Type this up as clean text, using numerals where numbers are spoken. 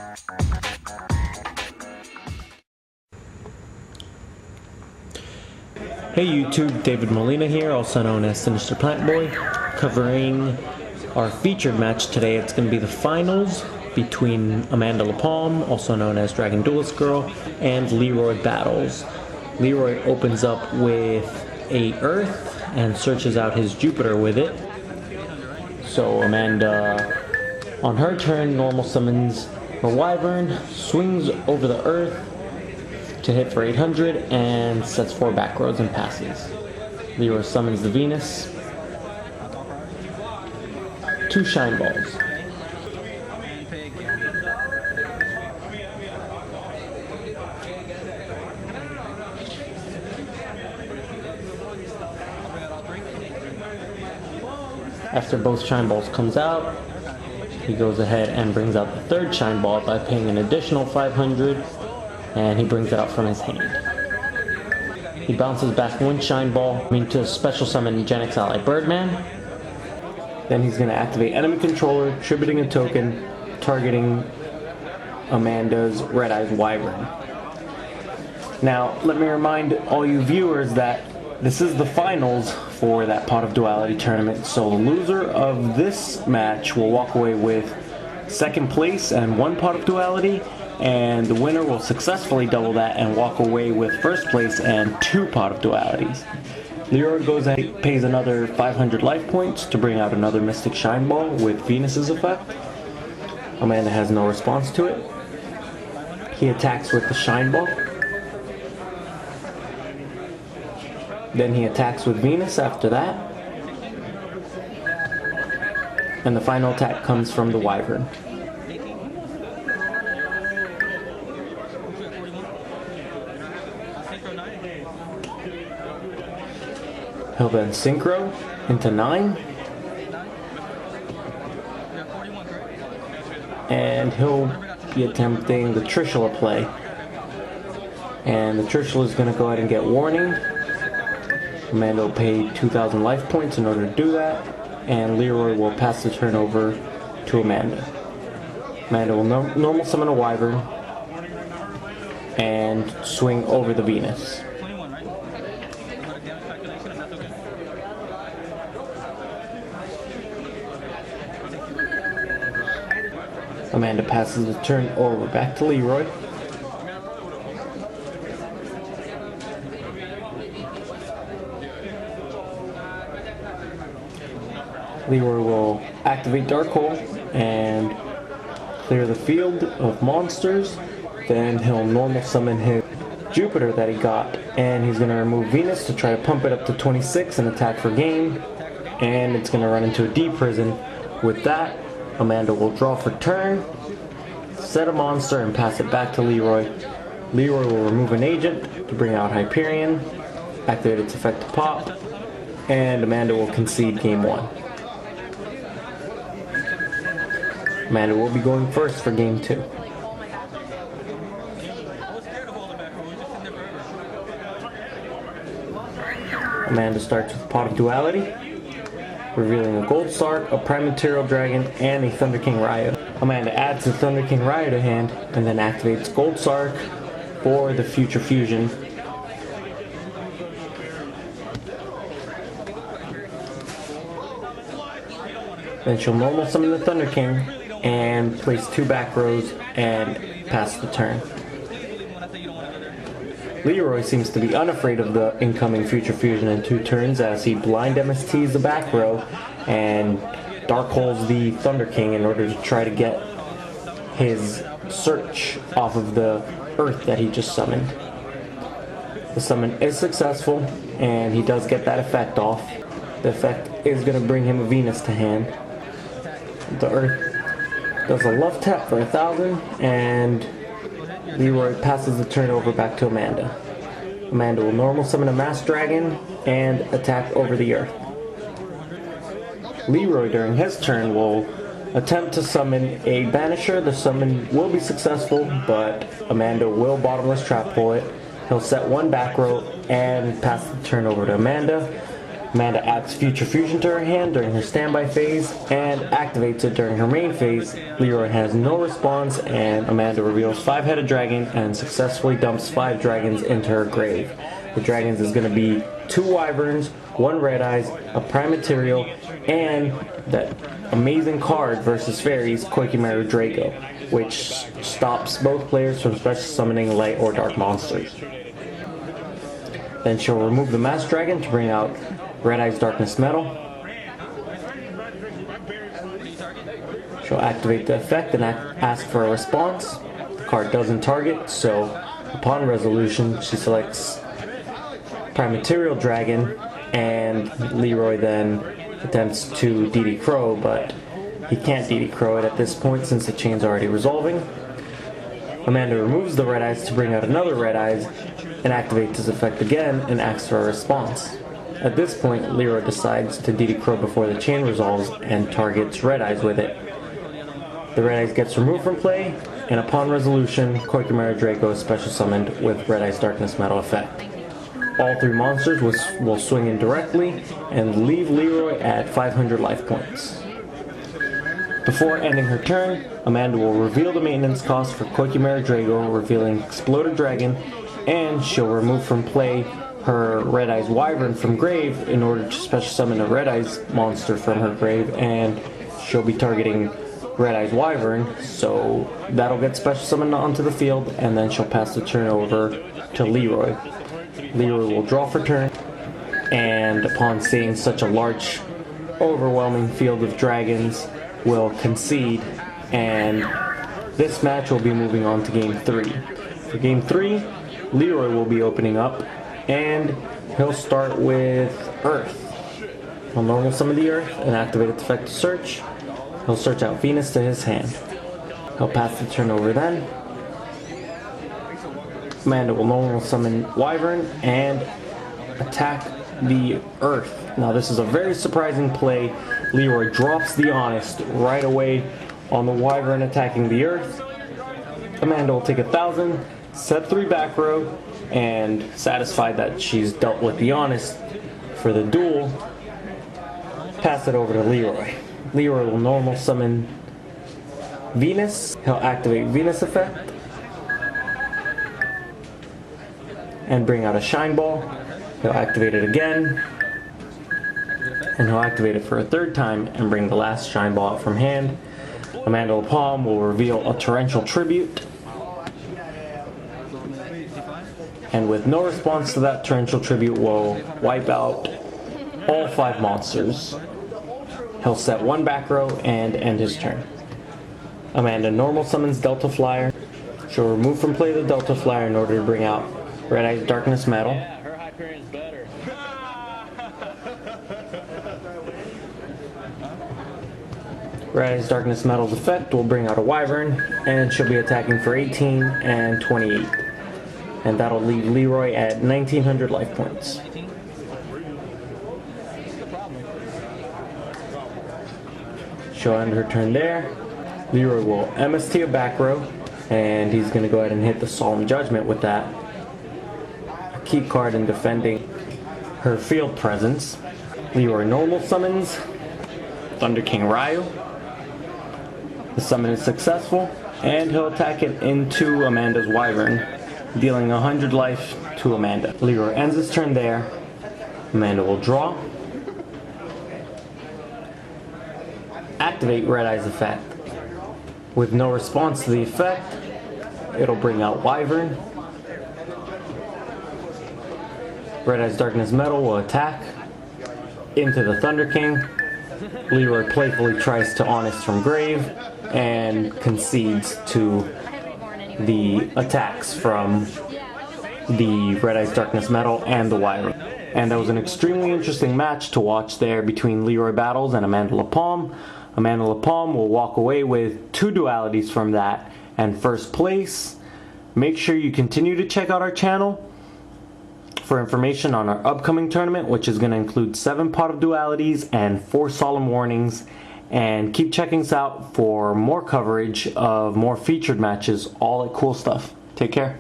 Hey YouTube, David Molina here, also known as Sinister Plant Boy, covering our featured match today. It's going to be the finals between Amanda LaPalme, also known as Dragon Duelist Girl, and Leroy Battles. Leroy opens up with a Earth and searches out his Jupiter with it. So Amanda, on her turn, normal summons her Wyvern, swings over the Earth to hit for 800 and sets 4 back rows and passes. Leroy summons the Venus, 2 Shine Balls. After both Shine Balls comes out, he goes ahead and brings out the 3rd Shine Ball by paying an additional 500, and he brings it out from his hand. He bounces back 1 Shine Ball to special summon Gen X Ally Birdman. Then he's going to activate Enemy Controller, tributing a token, targeting Amanda's Red Eyes Wyvern. Now, let me remind all you viewers that this is the finals for that Pot of Duality tournament, so the loser of this match will walk away with 2nd place and 1 Pot of Duality, and the winner will successfully double that and walk away with 1st place and 2 Pot of Dualities. Leroy goes and pays another 500 life points to bring out another Mystic Shine Ball with Venus's effect. Amanda has no response to it. He attacks with the Shine Ball. Then he attacks with Venus after that. And the final attack comes from the Wyvern. He'll then Synchro into 9. And he'll be attempting the Trishula play. And the Trishula is going to go ahead and get Warning. Amanda will pay 2,000 life points in order to do that, and Leroy will pass the turn over to Amanda. Amanda will normal summon a Wyvern and swing over the Venus. Amanda passes the turn over back to Leroy. Leroy will activate Dark Hole and clear the field of monsters. Then he'll normal summon his Jupiter that he got, and he's going to remove Venus to try to pump it up to 26 and attack for game. And it's going to run into a D prison. With that, Amanda will draw for turn, set a monster, and pass it back to Leroy. Leroy will remove an agent to bring out Hyperion, activate its effect to pop, and Amanda will concede game 1. Amanda will be going first for game 2. Amanda starts with Pot of Duality, revealing a Gold Sark, a Prime Material Dragon, and a Thunder King Raya. Amanda adds the Thunder King Raya to hand, and then activates Gold Sark for the Future Fusion. Then she'll normal summon the Thunder King, and place 2 back rows and pass the turn. Leroy seems to be unafraid of the incoming Future Fusion in 2 turns, as he blind MSTs the back row and Dark Holes the Thunder King in order to try to get his search off of the Earth that he just summoned. The summon is successful, and he does get that effect off. The effect is going to bring him a Venus to hand. The Earth does a love tap for 1,000, and Leroy passes the turn over back to Amanda. Amanda will normal summon a Mass Dragon and attack over the Earth. Leroy, during his turn, will attempt to summon a Banisher. The summon will be successful, but Amanda will Bottomless Trap pull it. He'll set 1 back row and pass the turn over to Amanda. Amanda adds Future Fusion to her hand during her standby phase and activates it during her main phase. Leroy has no response, and Amanda reveals 5-headed dragon and successfully dumps 5 dragons into her grave. The dragons is going to be 2 wyverns, 1 red eyes, a prime material, and that amazing card versus Fairies, Koikimaru Draco, which stops both players from special summoning light or dark monsters. Then she'll remove the Masked Dragon to bring out Red Eye's Darkness Metal. She'll activate the effect and ask for a response. The card doesn't target, so upon resolution she selects Prime Material Dragon, and Leroy then attempts to DD Crow, but he can't DD Crow it at this point since the chain's already resolving. Amanda removes the Red Eyes to bring out another Red Eyes and activates his effect again and asks for a response. At this point, Leroy decides to DD Crow before the chain resolves and targets Red Eyes with it. The Red Eyes gets removed from play, and upon resolution, Koikimaru Draco is special summoned with Red Eye's Darkness Metal effect. All 3 monsters will swing in directly and leave Leroy at 500 life points. Before ending her turn, Amanda will reveal the maintenance cost for Koikimaru Draco, revealing Exploded Dragon, and she'll remove from play her Red Eyes Wyvern from grave in order to special summon a Red Eyes monster from her grave, and she'll be targeting Red Eyes Wyvern, so that'll get special summoned onto the field, and then she'll pass the turn over to Leroy. Leroy will draw for turn, and upon seeing such a large, overwhelming field of dragons, will concede, and this match will be moving on to Game 3. For Game 3, Leroy will be opening up, and he'll start with Earth. He'll normal summon the Earth and activate its effect to search. He'll search out Venus to his hand. He'll pass the turn over then. Amanda will normal summon Wyvern and attack the Earth. Now this is a very surprising play. Leroy drops the Honest right away on the Wyvern attacking the Earth. Amanda will take 1,000, set 3 back row, and satisfied that she's dealt with the Honest for the duel, pass it over to Leroy. Leroy will normal summon Venus. He'll activate Venus effect and bring out a Shine Ball. He'll activate it again, and he'll activate it for a 3rd time and bring the last Shine Ball out from hand. Amanda LaPalme will reveal a Torrential Tribute, and with no response to that Torrential Tribute will wipe out all 5 monsters. He'll set 1 back row and end his turn. Amanda normal summons Delta Flyer. She'll remove from play the Delta Flyer in order to bring out Red Eye's Darkness Metal. Her Hyperion's better. Red Eye's Darkness Metal's effect will bring out a Wyvern, and she'll be attacking for 18 and 28. And that'll leave Leroy at 1,900 life points. She'll end her turn there. Leroy will MST a back row, and he's going to go ahead and hit the Solemn Judgment with that. A key card in defending her field presence. Leroy normal summons Thunder King Ryu. The summon is successful, and he'll attack it into Amanda's Wyvern, dealing 100 life to Amanda. Leroy ends his turn there. Amanda will draw. Activate Red Eye's effect. With no response to the effect, it'll bring out Wyvern. Red Eye's Darkness Metal will attack into the Thunder King. Leroy playfully tries to Honest from grave and concedes to the attacks from the Red Eye's Darkness Metal and the Wyvern. And that was an extremely interesting match to watch there between Leroy Battles and Amanda LaPalme. Amanda LaPalme will walk away with 2 dualities from that and 1st place. Make sure you continue to check out our channel for information on our upcoming tournament, which is going to include 7 pot of dualities and 4 solemn warnings. And keep checking us out for more coverage of more featured matches, all at Cool Stuff. Take care.